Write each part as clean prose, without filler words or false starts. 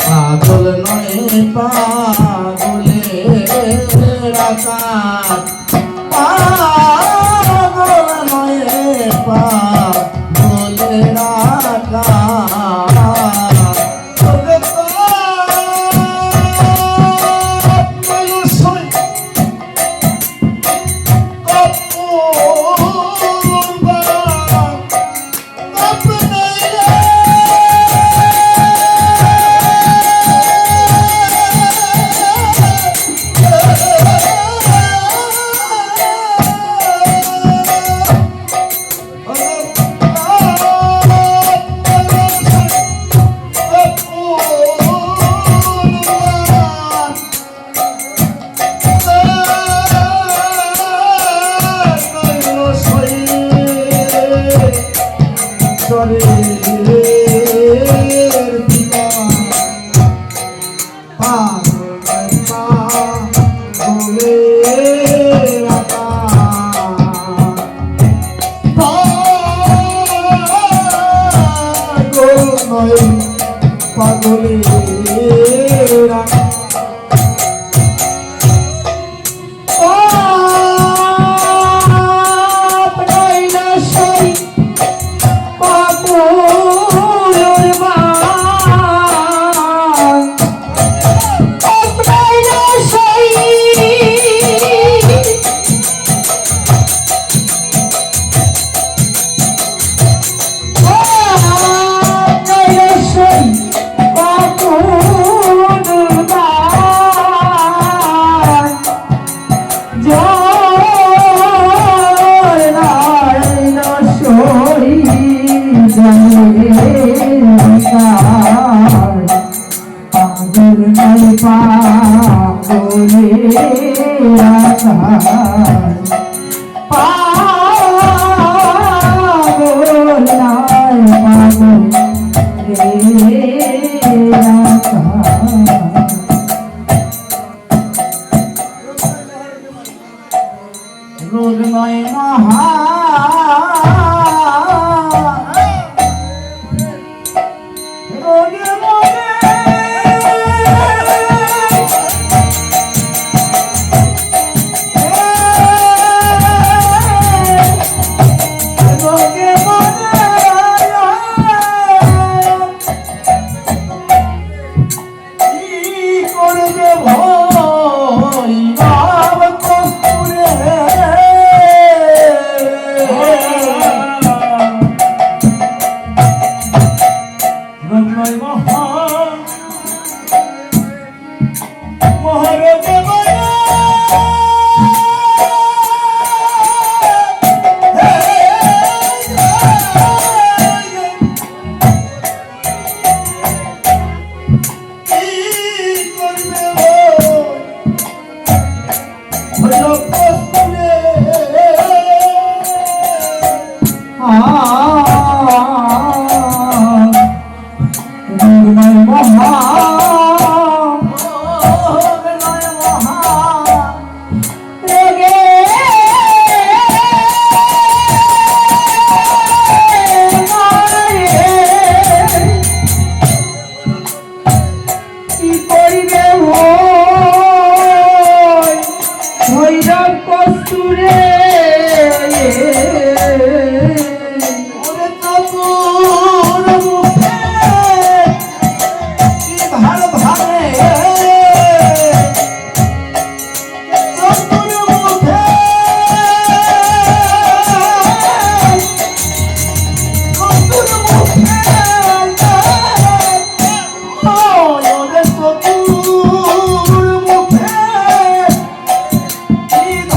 পাগল নয় পাগলের আকার, পাগল নয় পাগলের আকার।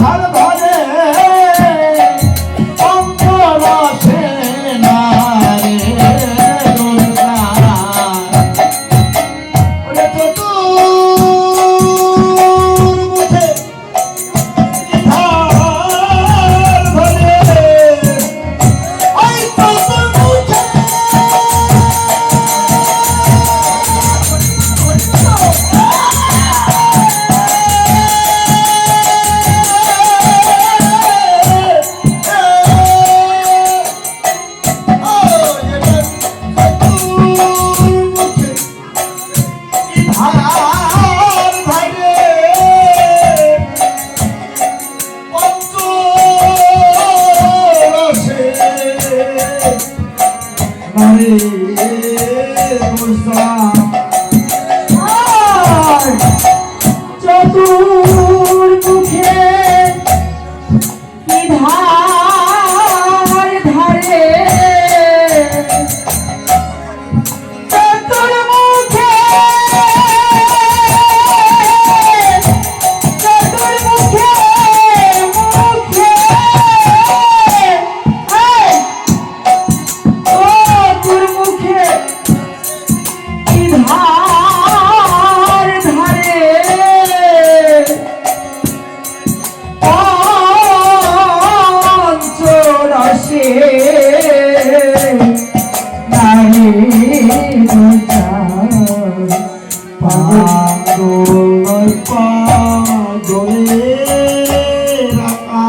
ধার ধরে অন্তরসে না রে দুর্গা ওরে চতুর্মুখে ধার ধরে ওই চতুর্মুখে চতুর্মুখে কি ধার ধারে চতুর্মুখে চতুর্মুখে মুখে চতুর্মুখে কি ধার ধারে পঞ্চরসে নাহি পাগল পাগলে রাখা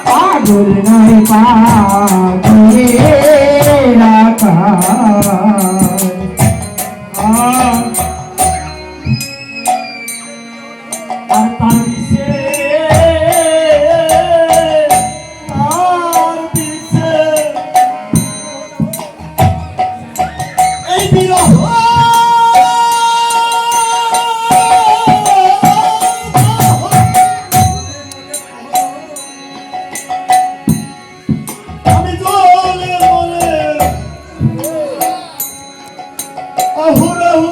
পাগল নয় পাগলে রাখা আর তার দিছে আর দিছে এই বিরহ আমি জলে মনে অহুরহু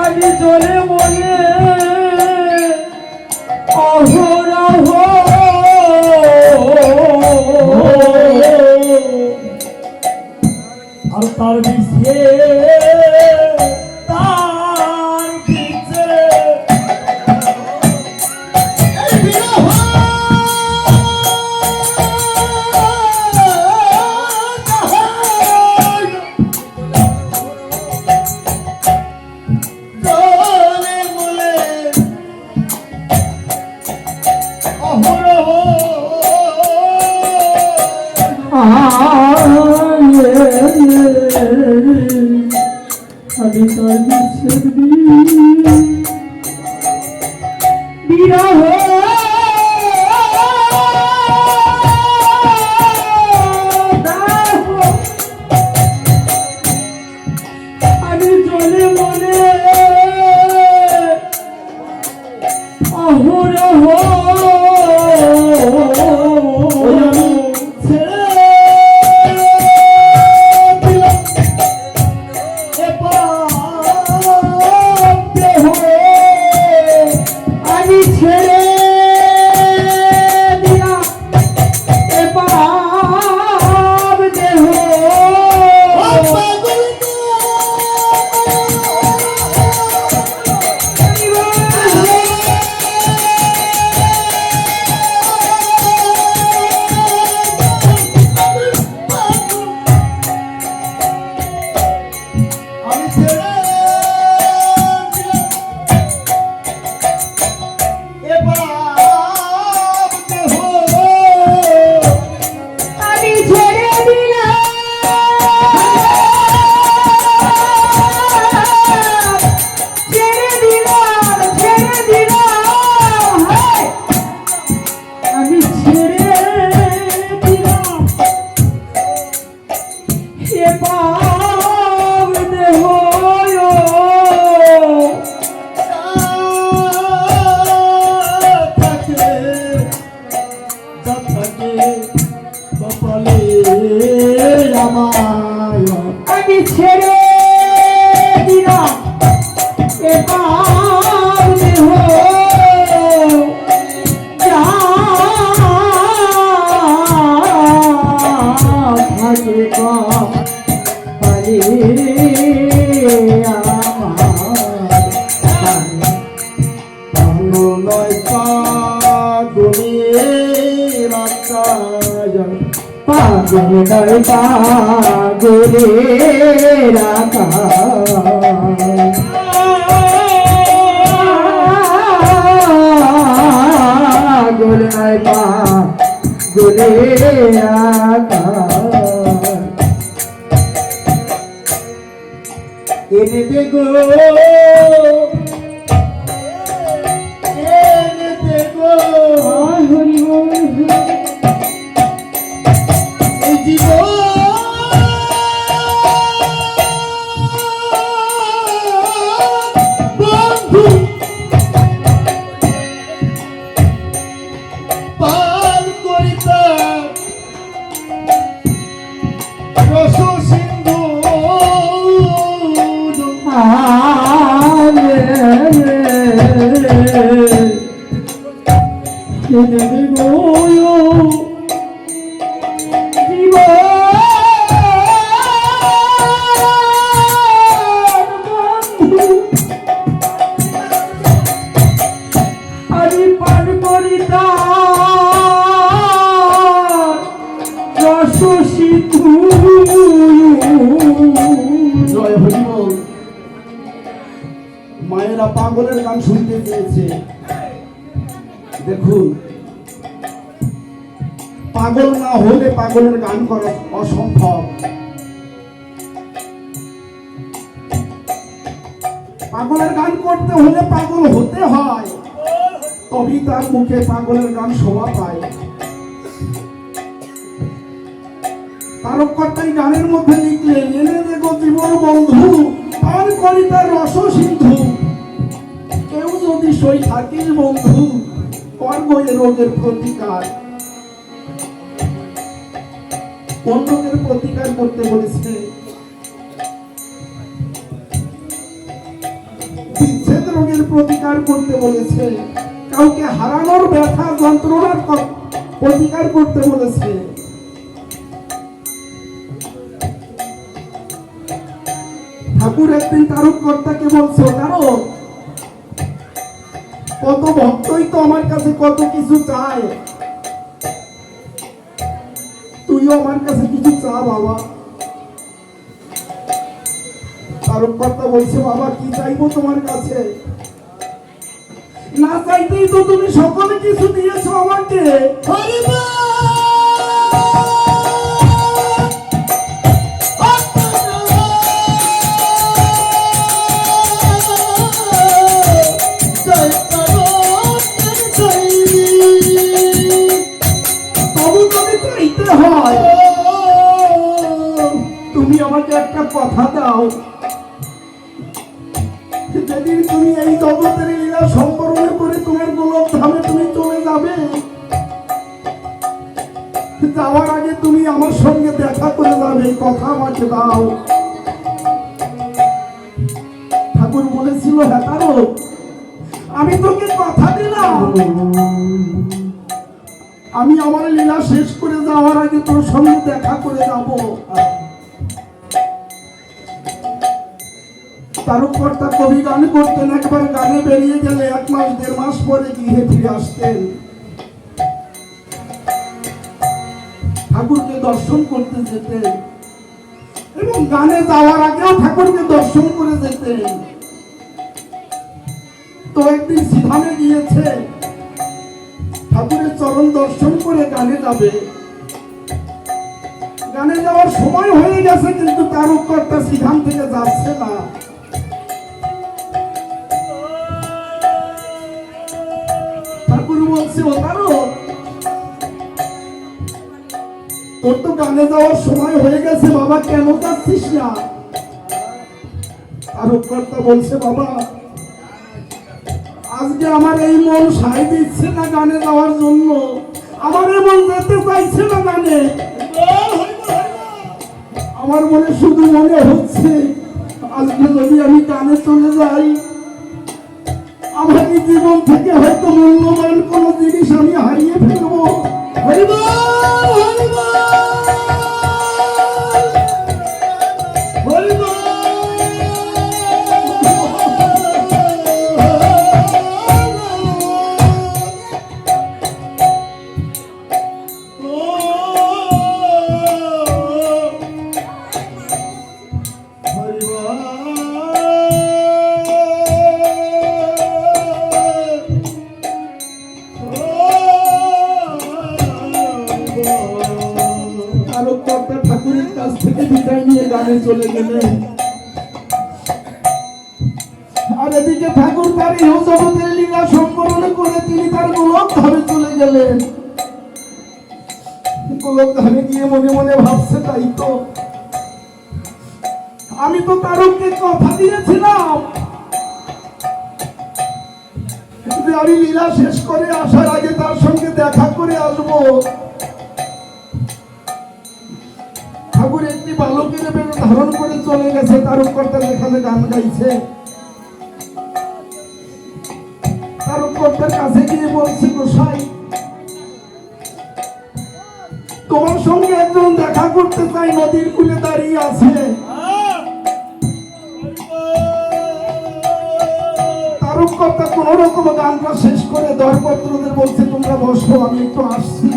আমি জলে মনে অহরহ আর তার বিষে তার বিষে এই বিরহ জলে মলে অহরহ আমি তার বিরহ আমি জলে মনে অহরহ নয় পাগলের আকাশ পাগল নয় পাগলের আকাশ পাগল নয় পাগলের আকাশ এনে দে গো হরি বল এই জীবন বন্ধু পার করিতাম রস সিন্ধু আমি পান করি রস সিন্ধু জয় হরি বল। মায়েরা পাগলের গান শুনতে চেয়েছে। দেখুন, পাগল না হলে পাগলের গান করা অসম্ভব। পাগলের গান করতে হলে পাগল হতে হয়, তবেই তার মুখে পাগলের গান শোভা পায়। তারকর্তাই গানের মধ্যে লিখলেন, এনে দেখো জীবন বন্ধু পান করি তার রস সিন্ধু। কেউ যদি সই থাকিস বন্ধু, করব এ রোগের প্রতিকার। কোন রোগের প্রতিকার করতে বলেছে? বিচ্ছেদ রোগের প্রতিকার করতে বলেছে। কাউকে হারানোর ব্যথা যন্ত্রণার প্রতিকার করতে বলেছে। ঠাকুর একদিন তারকর্তাকে বলছে, তারক কত ভক্তই তো আমার কাছে কত কিছু চায়, তুইও আমার কাছে কিছু চা বাবা। তারকর্তা বলছে, বাবা কি চাইবো তোমার কাছে? না চাইতেই তো তুমি সকলে কিছু দিয়েছো আমাকে। তুমি আমাকে একটা কথা দাও, যেদিন তুমি এই জগতের লীলা সম্পন্ন করে তোমার গোলক ধামে তুমি চলে যাবে, যাওয়ার আগে তুমি আমার সঙ্গে দেখা করে যাবে, এই কথা আমাকে দাও। ঠাকুর বলেছিল, হ্যাঁ তারক, আমি তোকে কথা দিলাম, আমি আমার লীলা শেষ করে যাওয়ার আগে তোর সঙ্গে দেখা করে যাব। তারকর্তা কবি গান করতেন, একবার গানে বেরিয়ে গেলে 1 মাস 1.5 মাস পরে গৃহে ফিরে আসতেন। ঠাকুরকে দর্শন করতে যেতেন এবং গানে যাওয়ার আগেও ঠাকুরকে দর্শন করে যেতেন। তো একদিন সিধানে গিয়েছে, ঠাকুরের চরণ দর্শন করে গানে যাবে। গানে যাওয়ার সময় হয়ে গেছে, কিন্তু তারকর্তা সিধান থেকে যাচ্ছে না। ঠাকুর বলছে, ও তারক, তোর তো গানে যাওয়ার সময় হয়ে গেছে বাবা, কেন যাচ্ছিস না? তারকর্তা বলছে, বাবা আজকে আমার এই মন সায় দিচ্ছে না গানে যাওয়ার জন্য, আমার মন যেতে চাইছে না গানে। আমার মনে শুধু মনে হচ্ছে, আজকে যদি আমি গানে চলে যাই, আমার এই জীবন থেকে হয়তো মূল্যবান কোনো জিনিস আমি হারিয়ে ফেলবো। হরিবল হরিবল হরিবল। গানে চলে গেলেন। আর এদিকে ঠাকুর তার ইহ জগতের লীলা সম্বরণ করে তিনি তার গোলক ধামে চলে গেলেন। গোলক ধামে গিয়ে মনে মনে ভাবছে, তাই তো আমি তো তারককে কথা দিয়েছিলাম যে আমি লীলা শেষ করে আসার আগে তার সঙ্গে দেখা করে আসবো। ঠাকুর একটি বালকের বেশ ধারণ করে চলে গেছে, তারককর্তা যেখানে গান গাইছে। তারককর্তার কাছে গিয়ে বলছে, গোসাই তোমার সঙ্গে একজন দেখা করতে চাই, নদীর কূলে দাঁড়িয়ে আছে। তারককর্তা কোন রকম গানটা শেষ করে দরপত্রদের বলছে, তোমরা বসো, আমি একটু আসছি।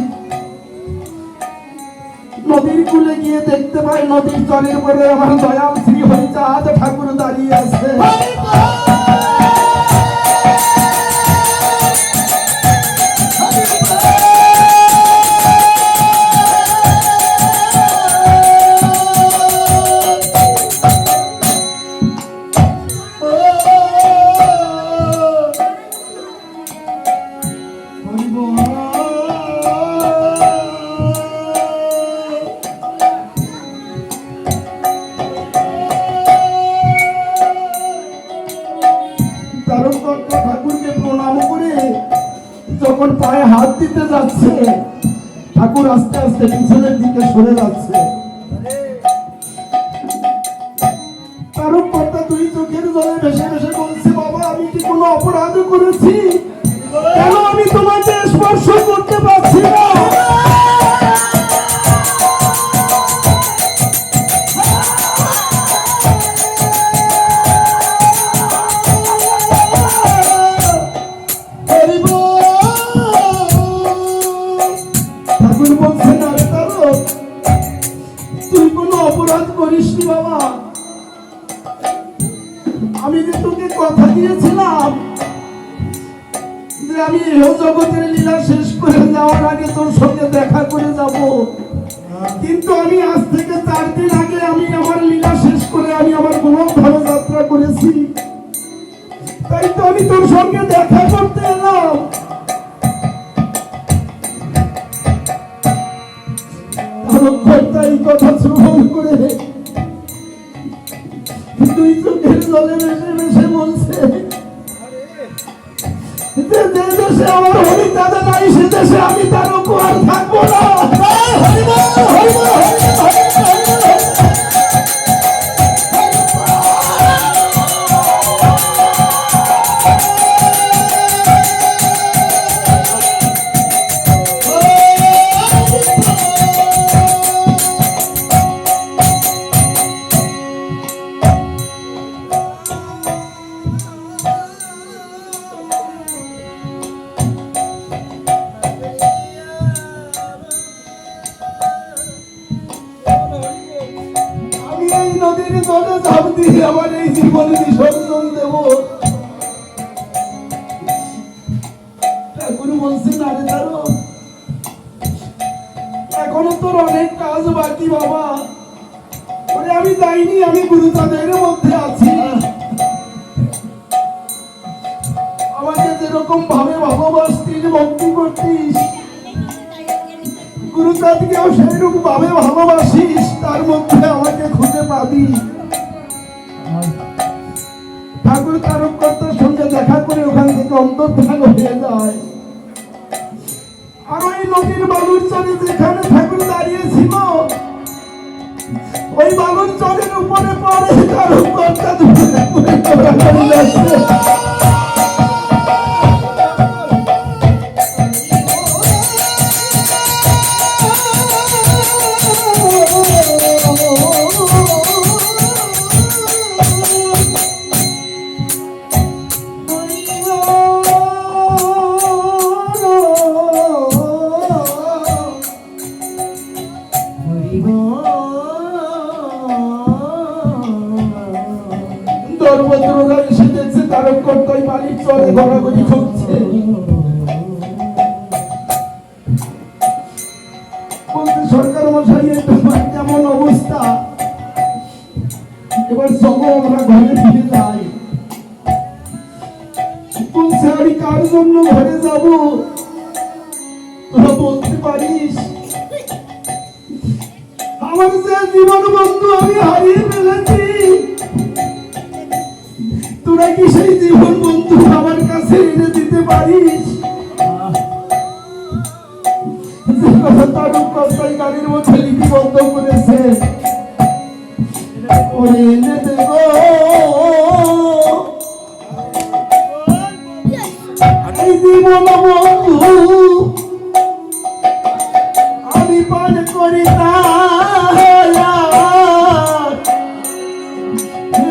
নদীর কূলে গিয়ে দেখতে পাই নদীর জলের পরে আমার দয়াল শ্রী হরিচাঁদ ঠাকুর দাঁড়িয়ে আছে। তারককর্তা ঠাকুরকে প্রণাম করে যখন পায়ে হাত দিতে যাচ্ছে, ঠাকুর আস্তে আস্তে পিছনের দিকে সরে যাচ্ছে। তারককর্তা দুই চোখের জলে ভেসে ভেসে বলছে, বাবা আমি কি কোনো অপরাধ করেছি? কেন আমি তোমাকে স্পর্শ করতে পারছি না? ঠাকুর বলছেন, আরে তারক তুই কোনো অপরাধ করিসনি বাবা। আমি যে তোকে কথা দিয়েছিলাম যে আমি এহ জগতের লীলা শেষ করে যাওয়ার আগে তোর সঙ্গে দেখা করে যাব, কিন্তু আমি আজ থেকে 4 দিন আগে আমি আমার লীলা শেষ করে আমি আমার গোলক ধামে যাত্রা করেছি। তাই তো আমি তোর সঙ্গে দেখা করতে এলাম। তারককর্তা এই কথা শ্রবণ করে দুই চোখের জলে ভেসে ভেসে বলছে, যে দেশে আমার হরিচাঁদ নাই সে দেশে আমি তারক আর থাকবো না। আমি এই নদীর জলে ঝাঁপ দিয়ে আমার এই জীবন বিসর্জন দেব। ঠাকুর বলছেন, আরে তারক এখনো তোর অনেক কাজ বাকি বাবা। ওরে আমি যাইনি, আমি গুরুচাঁদের মধ্যে আছি। আমাকে যেরকম ভাবে ভালোবাসতিস, ভক্তি করতিস, গুরুচাঁদকেও সেইরকম ভাবে ভালোবাসিস, তার মধ্যে আমাকে খুঁজে পাবি। ঠাকুর তারককর্তার সঙ্গে দেখা করে ওখান থেকে অন্তর্ধান হয়ে যায়। আর ওই নদীর বালুর চরে যেখানে ঠাকুর দাঁড়িয়েছিল, ওই বালুর চরের উপরে পরে তারককর্তা দৌড়ে যাচ্ছে। দরপত্ররা এসে দেখছে তারককর্তা ওই বালির চরে ঘোরাঘুরি করছে। বলতে, সরকার মশাই তোমার কেমন অবস্থা? জন্য ঘরে যাব, তোরা বলতে পারিস আমার যে জীবন বন্ধু আমি হারিয়ে ফেলেছি, তোরা কি সেই জীবন বন্ধু আমার কাছে এনে দিতে পারিস? যে কথা তারক কস্তাই গাড়ির মধ্যে লিপিবদ্ধ করেছে, ওরে এনে দেব এই জীবন বন্ধু আমি পান করি না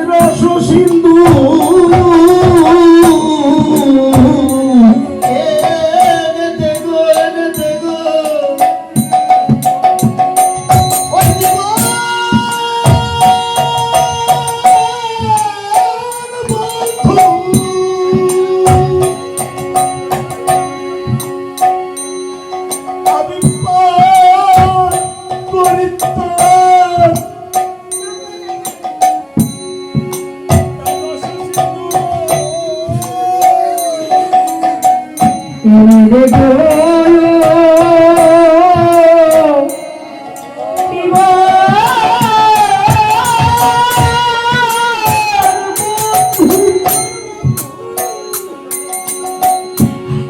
রস সিন্ধু এনে দেগো ওই জীবন বন্ধু আমি পান করি তার রে গো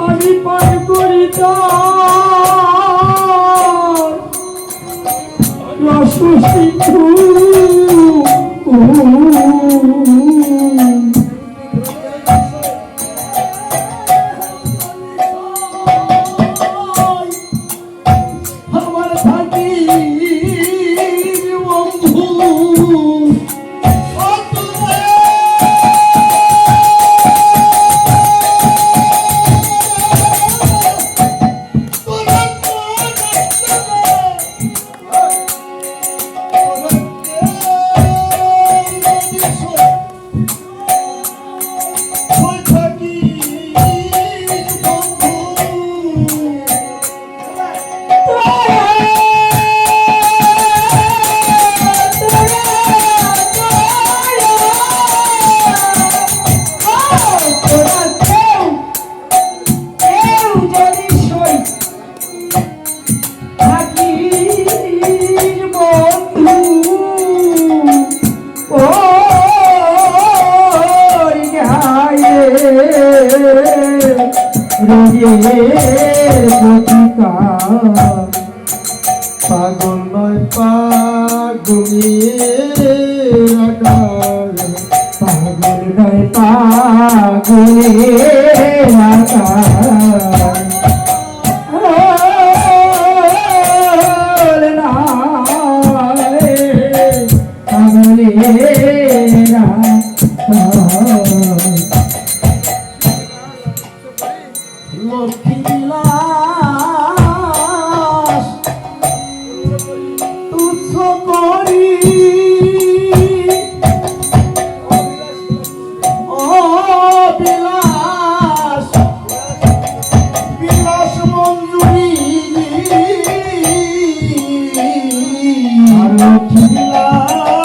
আমি পান করি রস সিন্ধু আমার থাকি বন্ধু ও তোরা পাগল নয় পাগলের আকার, পাগল নয় পাগলের আকার পাগল নয় পাগলের আকার লক্ষ্মী বিলাস তুচ্ছ করি ও বিলাস বিলাস মঞ্জুরি লক্ষ্মী বিলাস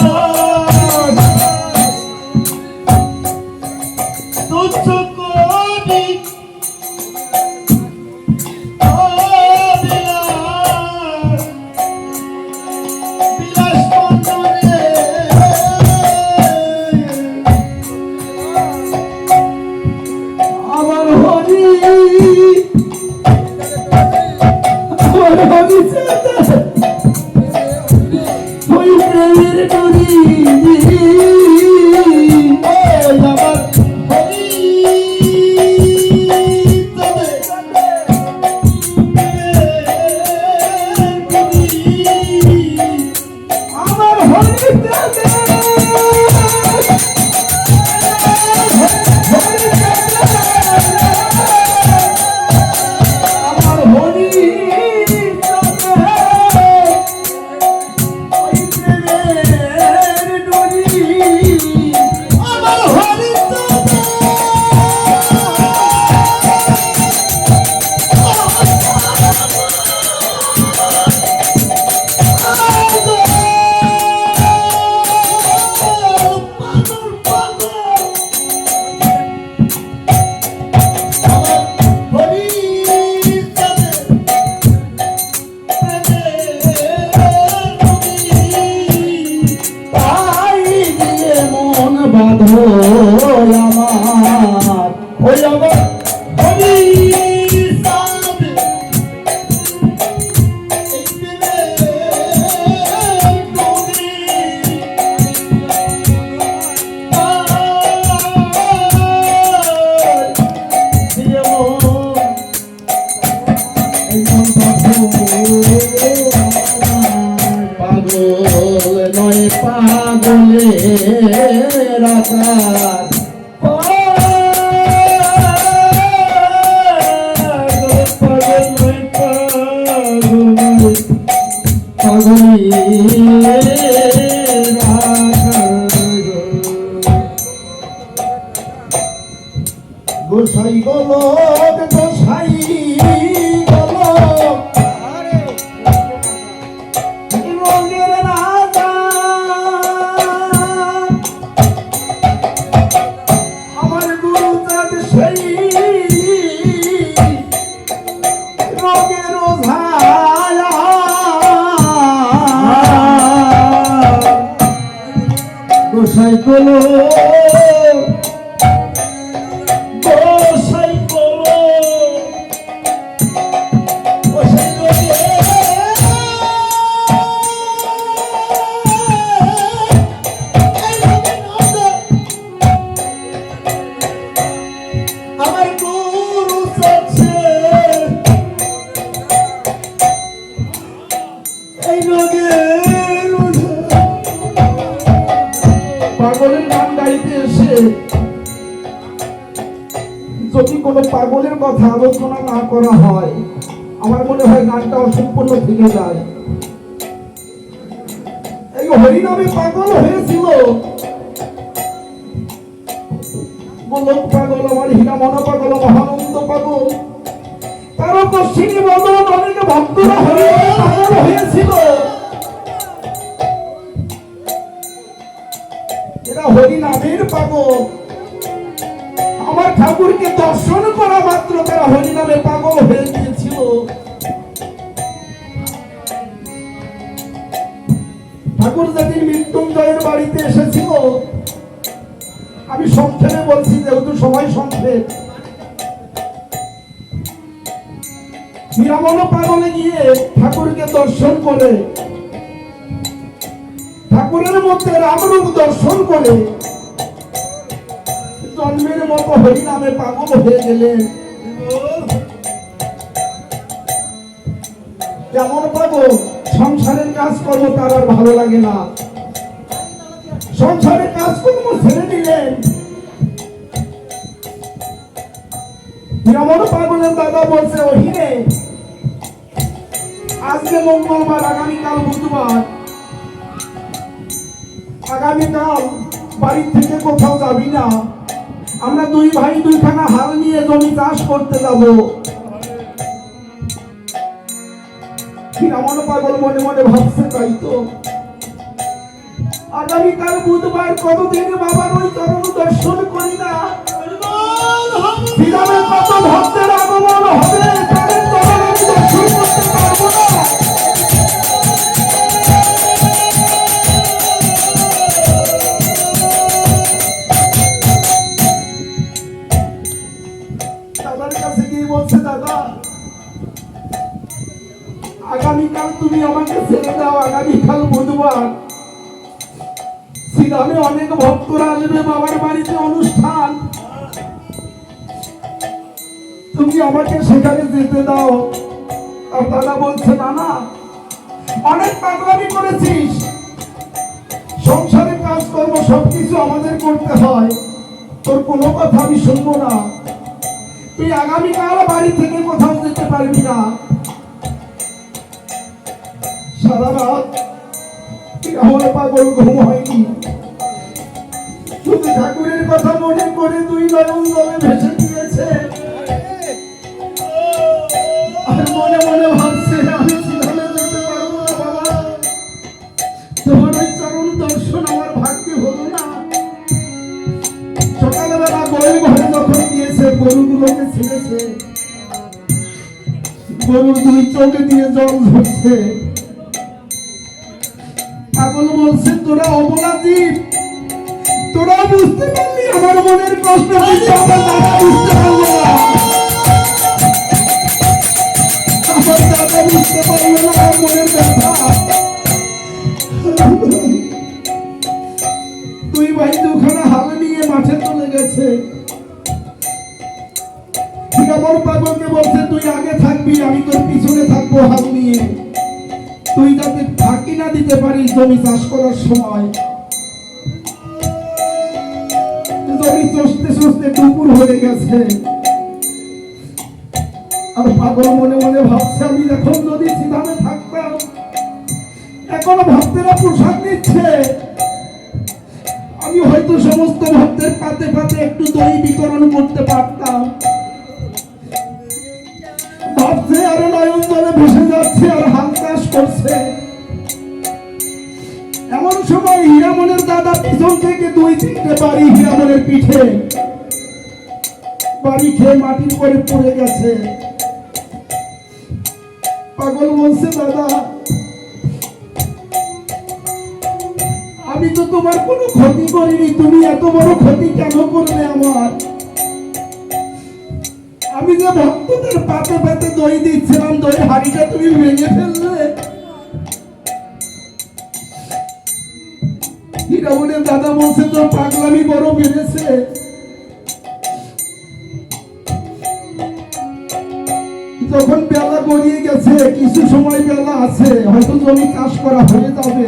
তুচ্ছ করি ও আকার গোসাই গলক গোসাই গলক রঙের রাজা আমার গুরু চাঁদ সেই রঙের ঝায়া গোসাই গলক পাগলের গান গাইতে এসে যদি কোনো পাগলের কথা আলোচনা না করা হয় আমার মনে হয় গানটা অসম্পূর্ণ থেকে যায়। এই হরিনামে পাগল হয়েছিল গোলক পাগল, আমার হীরামনা পাগল, মহানন্দ পাগল, কারো দক্ষিণী বদন অনেকে ভক্তরা হরিনামে পাগল হয়েছিল। এরা হরিনামের পাগল, আমার ঠাকুরকে দর্শন করা মাত্র তারা হরিনামে পাগল হয়ে গিয়েছিল। ঠাকুর যেদিন মৃত্যুঞ্জয়ের বাড়িতে এসেছিল, আমি সংক্ষেপে বলছি যেহেতু সবাই সংক্ষেপ, হীরামন পাগলে গিয়ে ঠাকুরকে দর্শন করে ঠাকুরের মধ্যে রামরূপ দর্শন করে জন্মের মতো হরিনামে পাগল হয়ে গেলেন। যেমন পাগল, সংসারের কাজকর্ম তার আর ভালো লাগে না, সংসারের কাজকর্ম ছেড়ে দিলেন। হীরামন পাগলের দাদা বলছে, ও হিরে, আজকে মঙ্গলবার, আগামীকাল বুধবার, আগামীকাল বাড়ি থেকে কোথাও যাবি না, আমরা দুই ভাই দুইখানা হাল নিয়ে জমি চাষ করতে যাব। হীরামন পাগল মনে মনে ভাবছে, তাই তো, আগামীকাল বুধবার, কতদিন বাবার ওই চরণ দর্শন করি না, হীরামের কত ভক্তের আগমন হবে, তাদের চরণ আমি দর্শন করতে পারবো না। দাদার কাছে গিয়ে বলছে, দাদা, আগামীকাল তুমি আমাকে ছেড়ে দাও, আগামীকাল বুধবার শ্রীরামে অনেক ভক্তরা আসবে, বাবার বাড়িতে অনুষ্ঠান, তুমি আমাকে সেখানে যেতে দাও। আর দাদা বলছে, না না, অনেক পাগলামি করেছিস, সংসারের কাজকর্ম সবকিছু আমাদের করতে হয়, তোর কোনো কথা আমি শুনবো না, তুই আগামীকাল বাড়ি থেকে কোথাও যেতে পারবি না। সারা রাত আমার পাগল ঘুম হয়নি, শুধু ঠাকুরের কথা মনে করে দুই নয়ন জলে ভেসে গিয়েছে। আর মনে মনে ভাবছে, আমি শ্রীধামে যেতে পারবো না বাবা, তোমার ওই চরণ দর্শন আমার ভাগ্যে হলো না। সকালবেলা গরু ঘরে যখন গিয়েছে, গরুগুলোকে ছেড়েছে, গরুর দুই চোখে দিয়ে জল ঝরছে। পাগল বলছে, তোরা অবলা জীব, তোরা বুঝতে পারলি আমার মনের কষ্ট, কিন্তু আমার দাদা বুঝতে পারলো না, আমার দাদা বুঝতে পারলো না আমার মনের ব্যথা। দুই ভাই দুখানা হাল নিয়ে মাঠে চলে গেছে। হীরামন পাগলকে বলছে, তুই আগে থাকবি, আমি তোর পিছনে থাকবো হাল নিয়ে, তুই যাতে ফাঁকি না দিতে পারিস জমি চাষ করার সময়। বাড়ি চষতে চষতে দুপুর হয়ে গেছে। আর পাগল মনে মনে ভাবছে আমি এখন যদি সিধামে থাকতাম, এখনো ভক্তেরা প্রসাদ নিচ্ছে, আমি হয়তো সমস্ত ভক্তের পাতে পাতে একটু দই বিতরণ করতে পারতাম। ভাবছে আর নয়ন জলে ভেসে যাচ্ছে আর হাল চাষ করছে। এমন সময় হীরামনের দাদা পিছন থেকে 2-3টে বাড়ি হীরামনের পিঠে বাড়ি খেয়ে মাটির পরে পড়ে গেছে। পাগল বলছে, দাদা আমি তো তোমার কোনো ক্ষতি করিনি, তুমি এত বড় ক্ষতি কেন করলে আমার? আমি যে ভক্তদের পাতে পাতে দই দিচ্ছিলাম, দই হাড়িটা তুমি ভেঙে ফেললে। হীরামনের দাদা বলছে, তোর পাগলামি বড় বেড়েছে। যখন বেলা গড়িয়ে গেছে, কিছু সময় বেলা আছে, হয়তো জমি চাষ করা হয়ে যাবে,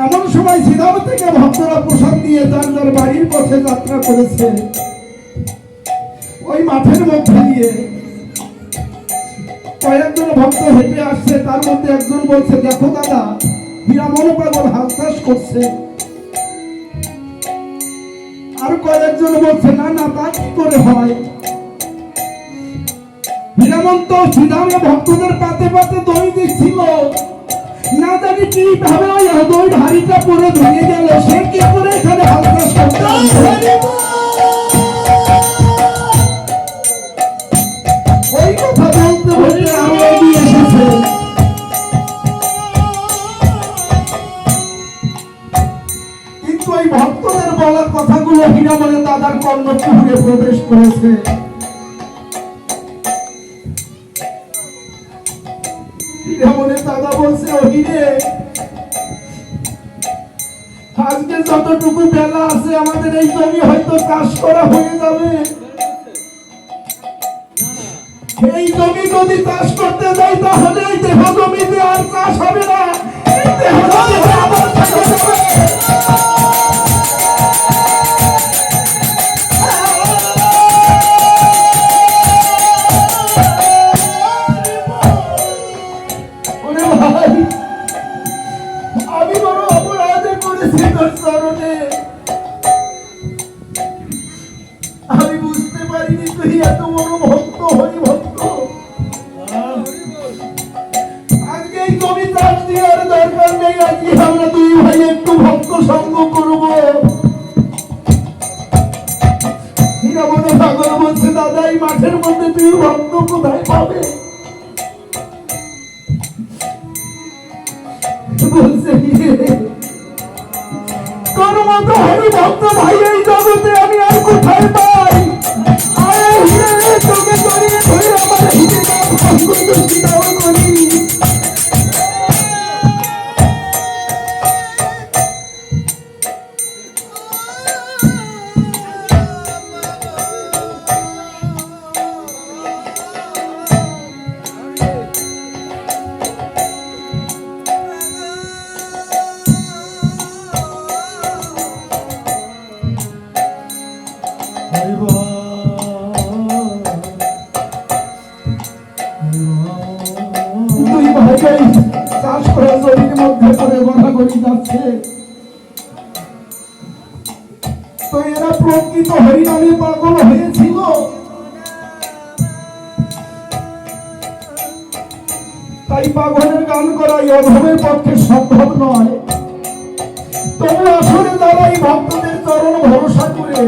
এমন সময় সিধাম থেকে ভক্তরা প্রসাদ নিয়ে যার যার বাড়ির পথে যাত্রা করেছে। ওই মাঠের মধ্যে দিয়ে কয়েকজন ভক্ত হেঁটে আসছে। তার মধ্যে একজন বলছে, দেখো দাদা, হীরামন পাগল হাল চাষ করছে। আর কয়েকজন বলছে, না না, তা কি করে হয়? হীরামন তো সিধামে ভক্তদের পাতে পাতে দই দিচ্ছিল, না জানি কিভাবে ওই দই হাড়িটা পরে ভেঙে গেল, সে কি করে এখানে হাল চাষ করতে পারবে? ওই কথা বলতে বলতে আরো এগিয়ে এসেছে। কিন্তু ওই ভক্তদের বলা কথাগুলো হীরামনের দাদার কর্ণকুহরে প্রবেশ করেছে। হীরামনের দাদা বলছে, ও হীরে, আজকে যতটুকু বেলা আছে আমাদের এই জমি হয়তো চাষ করা হয়ে যাবে। এই জমি যদি চাষ করতে যাই তাহলে এই দেহ জমিতে আর চাষ হবে না, এই দেহ জমিতে আবার চাষ হবে। ওরে ভাই, আমি বড় অপরাধ করেছি তোর চরণে। আমি বুঝতে পারিনি তুই এত বড় ভক্ত, হরি ভক্ত। আজকে এই জমি চাষ দিয়ে আর দরকার নেই, আজকে আমরা দুই ভাই একটু ভক্ত সঙ্গ করব। হীরামনের পাগল বলছে, দাদা এই মাঠের মধ্যে তুই ভক্ত কোথায় পাবে? বলছে, তোর মতো হরি ভক্ত ভাই এই জগতে আমি আর কোথায় পাই? আরে হিরে, তোকে জড়িয়ে ধরে আমার হিরে নাম সন্তুষ্টি দাও করি। দুই ভাই চাষ করা জমির মধ্যে করে গড়াগড়ি যাচ্ছে। তো এরা প্রকৃত হরিনামে পাগল হয়েছিল। তাই পাগলের গান করা এই অধমের পক্ষে সম্ভব নয়। তবু আসলে তারা এই ভক্তদের চরণ ভরসা করে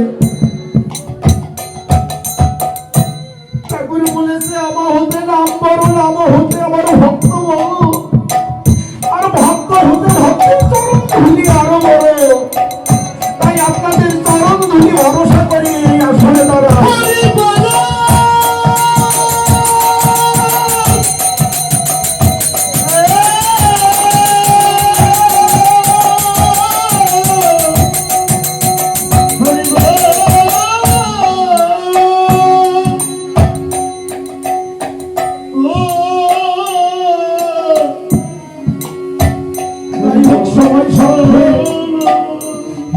ঠাকুর বলেছে, আমার হতে নাম বড়, নাম হতে আমার ভক্ত বড়, আর ভক্ত হতে ভক্তের চরণ ধুলি আরো বড়। তাই আপনাদের চরণ ধুলি ভরসা করি এই আসলে তারা। সময় সরল হয়ে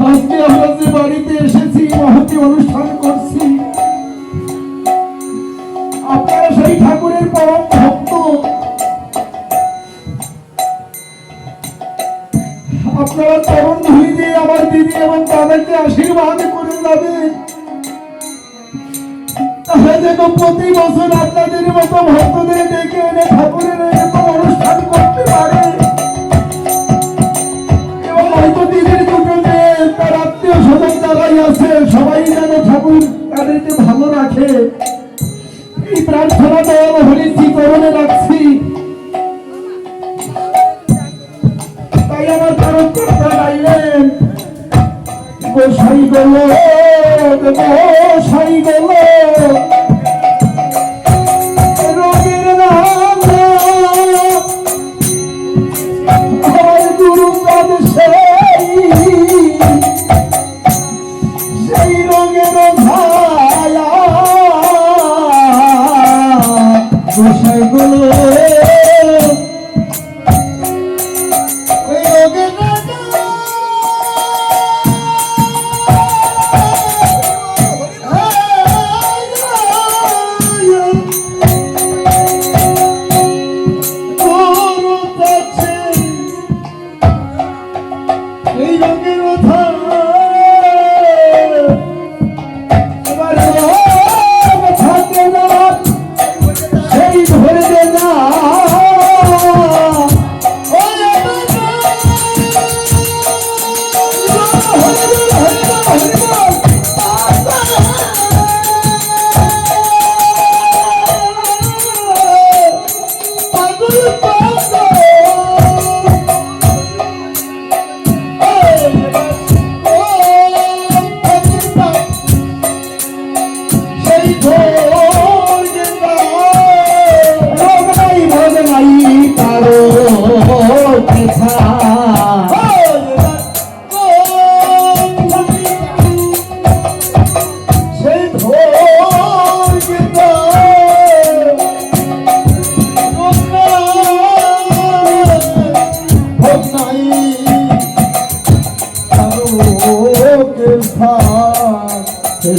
আজকে আমরা যে বাড়িতে এসেছি মহতি ঠাকুরের পরম ভক্ত। আপনারা চরণ ধুই দিয়ে আমার দিদি এবং দাদাকে আশীর্বাদ করে যাবেন, তাহলে যেন প্রতি বছর আপনাদের মতো ভক্তদের ডেকে এনে ঠাকুরের এরকম অনুষ্ঠান করতে পারে। এবং হয়তো দিদির দুটো মেয়ে তার আত্মীয় স্বজন যারাই আছে সবাই যেন ঠাকুর তাদেরকে ভালো রাখে, এই প্রার্থনা দয়াল হরি চরণে রাখছি। তাই আমার কারণ কথা গাইলেন, গোসাই গেল গোসাই গেল রোগের নাম আমার গুরু পদ সেই রোগের ভায়া গোসাই গেল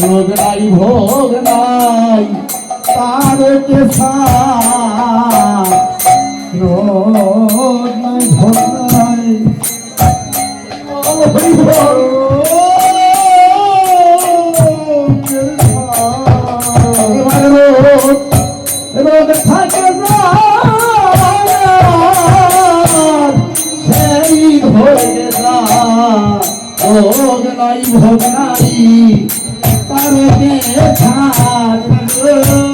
রোগ নাই ভোগ নাই তার কেসা রোগ নাই ভোগ নাই রোগ থাকে সেই ধরে ভোগ নাই ভোগ নাই তার কে ছাড়